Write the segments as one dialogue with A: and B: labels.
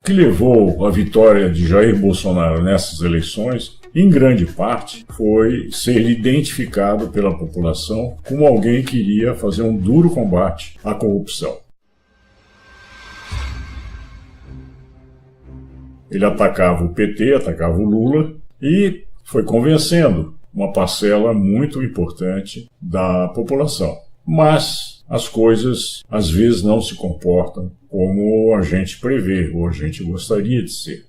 A: que levou à vitória de Jair Bolsonaro nessas eleições, em grande parte, foi ser identificado pela população como alguém que iria fazer um duro combate à corrupção. Ele atacava o PT, atacava o Lula e foi convencendo uma parcela muito importante da população. Mas as coisas às vezes não se comportam como a gente prevê ou a gente gostaria de ser.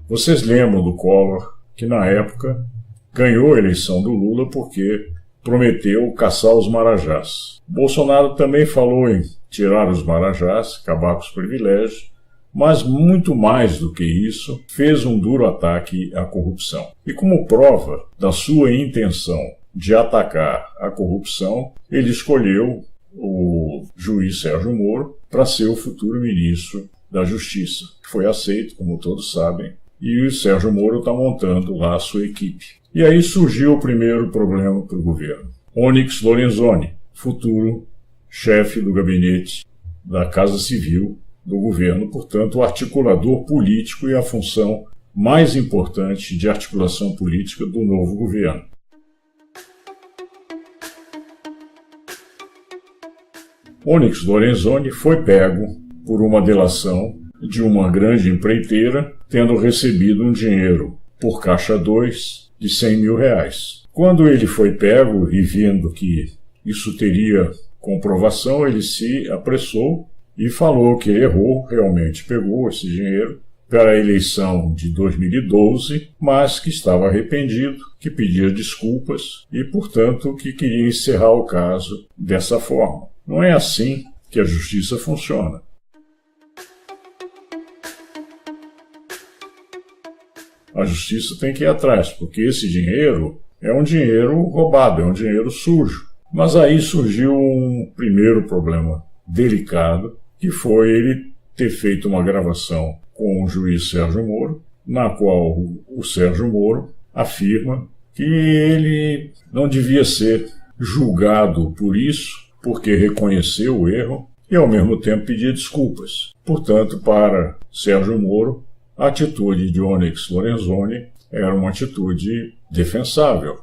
A: Vocês lembram do Collor, que na época ganhou a eleição do Lula porque prometeu caçar os marajás. Bolsonaro também falou em tirar os marajás, acabar com os privilégios, mas muito mais do que isso, fez um duro ataque à corrupção. E como prova da sua intenção de atacar a corrupção, ele escolheu o juiz Sérgio Moro para ser o futuro ministro da Justiça, que foi aceito, como todos sabem, e o Sérgio Moro está montando lá a sua equipe. E aí surgiu o primeiro problema para o governo. Onyx Lorenzoni, futuro chefe do gabinete da Casa Civil do governo, portanto, o articulador político e a função mais importante de articulação política do novo governo. Onyx Lorenzoni foi pego por uma delação de uma grande empreiteira, tendo recebido um dinheiro por caixa 2 de R$100 mil. Quando ele foi pego e vendo que isso teria comprovação, ele se apressou e falou que errou, realmente pegou esse dinheiro para a eleição de 2012, mas que estava arrependido, que pedia desculpas e, portanto, que queria encerrar o caso dessa forma. Não é assim que a justiça funciona. A justiça tem que ir atrás, porque esse dinheiro é um dinheiro roubado, é um dinheiro sujo. Mas aí surgiu um primeiro problema delicado, que foi ele ter feito uma gravação com o juiz Sérgio Moro, na qual o Sérgio Moro afirma que ele não devia ser julgado por isso, porque reconheceu o erro e ao mesmo tempo pedia desculpas. Portanto, para Sérgio Moro, a atitude de Onyx Lorenzoni era uma atitude defensável.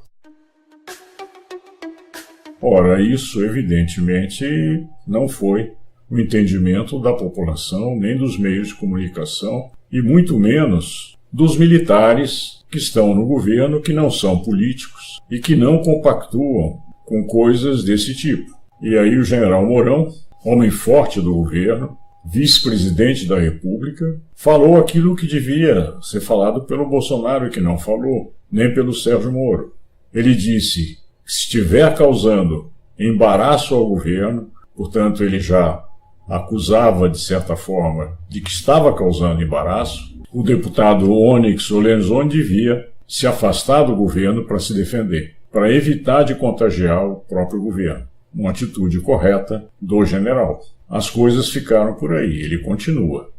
A: Ora, isso evidentemente não foi o entendimento da população, nem dos meios de comunicação, e muito menos dos militares que estão no governo, que não são políticos e que não compactuam com coisas desse tipo. E aí o general Mourão, homem forte do governo, vice-presidente da República, falou aquilo que devia ser falado pelo Bolsonaro e que não falou, nem pelo Sérgio Moro. Ele disse que se estiver causando embaraço ao governo, portanto ele já acusava, de certa forma, de que estava causando embaraço, o deputado Onyx Lorenzoni devia se afastar do governo para se defender, para evitar de contagiar o próprio governo. Uma atitude correta do general. As coisas ficaram por aí, ele continua.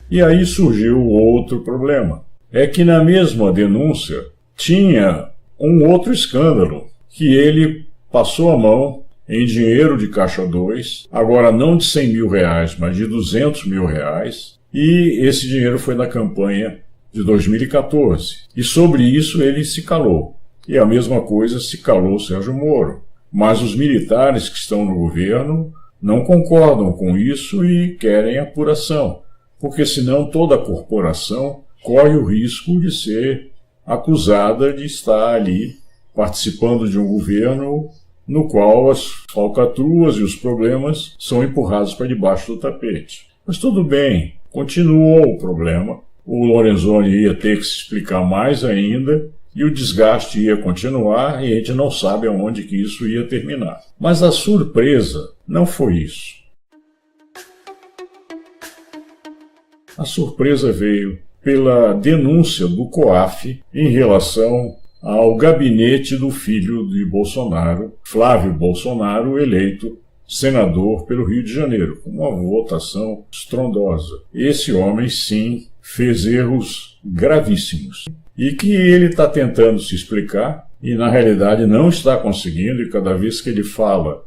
A: E aí surgiu outro problema. É que na mesma denúncia tinha um outro escândalo, que ele passou a mão em dinheiro de caixa 2, agora não de R$100 mil, mas de R$200 mil, e esse dinheiro foi na campanha de 2014. E sobre isso ele se calou. E a mesma coisa se calou Sérgio Moro. Mas os militares que estão no governo não concordam com isso e querem apuração, porque senão toda a corporação corre o risco de ser acusada de estar ali participando de um governo no qual as falcatruas e os problemas são empurrados para debaixo do tapete. Mas tudo bem, continuou o problema, o Lorenzoni ia ter que se explicar mais ainda, e o desgaste ia continuar, e a gente não sabe aonde que isso ia terminar. Mas a surpresa não foi isso. A surpresa veio pela denúncia do COAF em relação ao gabinete do filho de Bolsonaro, Flávio Bolsonaro, eleito senador pelo Rio de Janeiro, com uma votação estrondosa. Esse homem, sim, fez erros gravíssimos. E que ele está tentando se explicar, e na realidade não está conseguindo, e cada vez que ele fala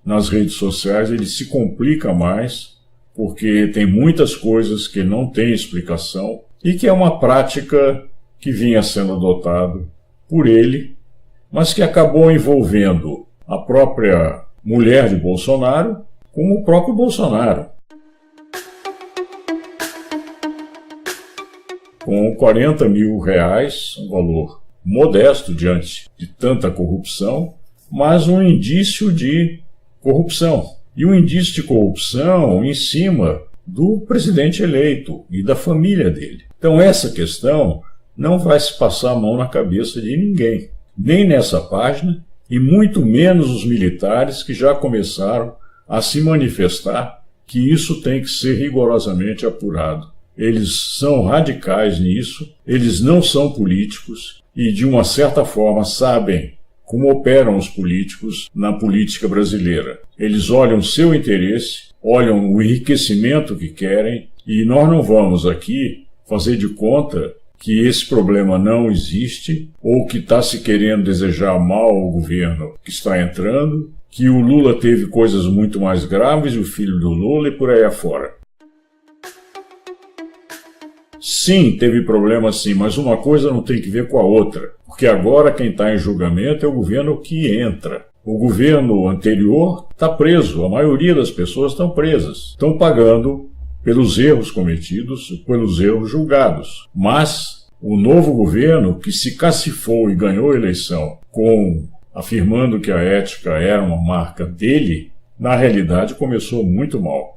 A: nas redes sociais ele se complica mais, porque tem muitas coisas que não têm explicação e que é uma prática que vinha sendo adotado por ele, mas que acabou envolvendo a própria mulher de Bolsonaro como o próprio Bolsonaro. Com 40 mil reais, um valor modesto diante de tanta corrupção, mas um indício de corrupção. E um indício de corrupção em cima do presidente eleito e da família dele. Então essa questão não vai se passar a mão na cabeça de ninguém, nem nessa página, e muito menos os militares que já começaram a se manifestar que isso tem que ser rigorosamente apurado. Eles são radicais nisso, eles não são políticos e, de uma certa forma, sabem como operam os políticos na política brasileira. Eles olham o seu interesse, olham o enriquecimento que querem, e nós não vamos aqui fazer de conta que esse problema não existe ou que está se querendo desejar mal ao governo que está entrando, que o Lula teve coisas muito mais graves, o filho do Lula e por aí afora. Sim, teve problema sim, mas uma coisa não tem que ver com a outra, porque agora quem está em julgamento é o governo que entra. O governo anterior está preso, a maioria das pessoas estão presas, estão pagando pelos erros cometidos, pelos erros julgados. Mas o novo governo, que se cacifou e ganhou a eleição afirmando que a ética era uma marca dele, na realidade começou muito mal.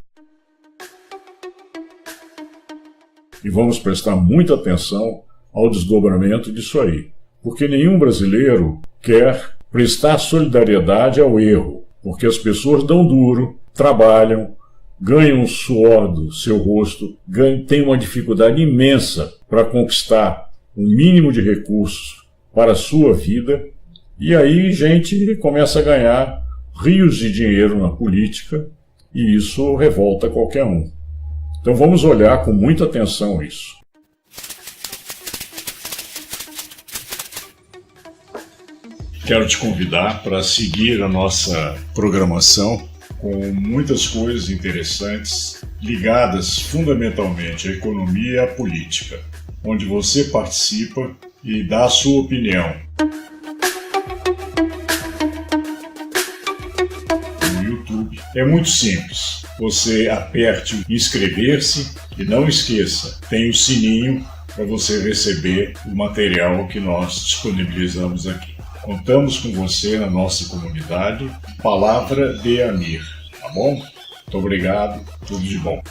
A: E vamos prestar muita atenção ao desdobramento disso aí, porque nenhum brasileiro quer prestar solidariedade ao erro, porque as pessoas dão duro, trabalham, ganham o suor do seu rosto, têm uma dificuldade imensa para conquistar um mínimo de recursos para a sua vida, e aí gente começa a ganhar rios de dinheiro na política, e isso revolta qualquer um. Então vamos olhar com muita atenção isso. Quero te convidar para seguir a nossa programação com muitas coisas interessantes ligadas fundamentalmente à economia e à política, onde você participa e dá a sua opinião. No YouTube é muito simples. Você aperte o inscrever-se e não esqueça, tem o sininho para você receber o material que nós disponibilizamos aqui. Contamos com você na nossa comunidade. Palavra de Amir, tá bom? Muito obrigado, tudo de bom.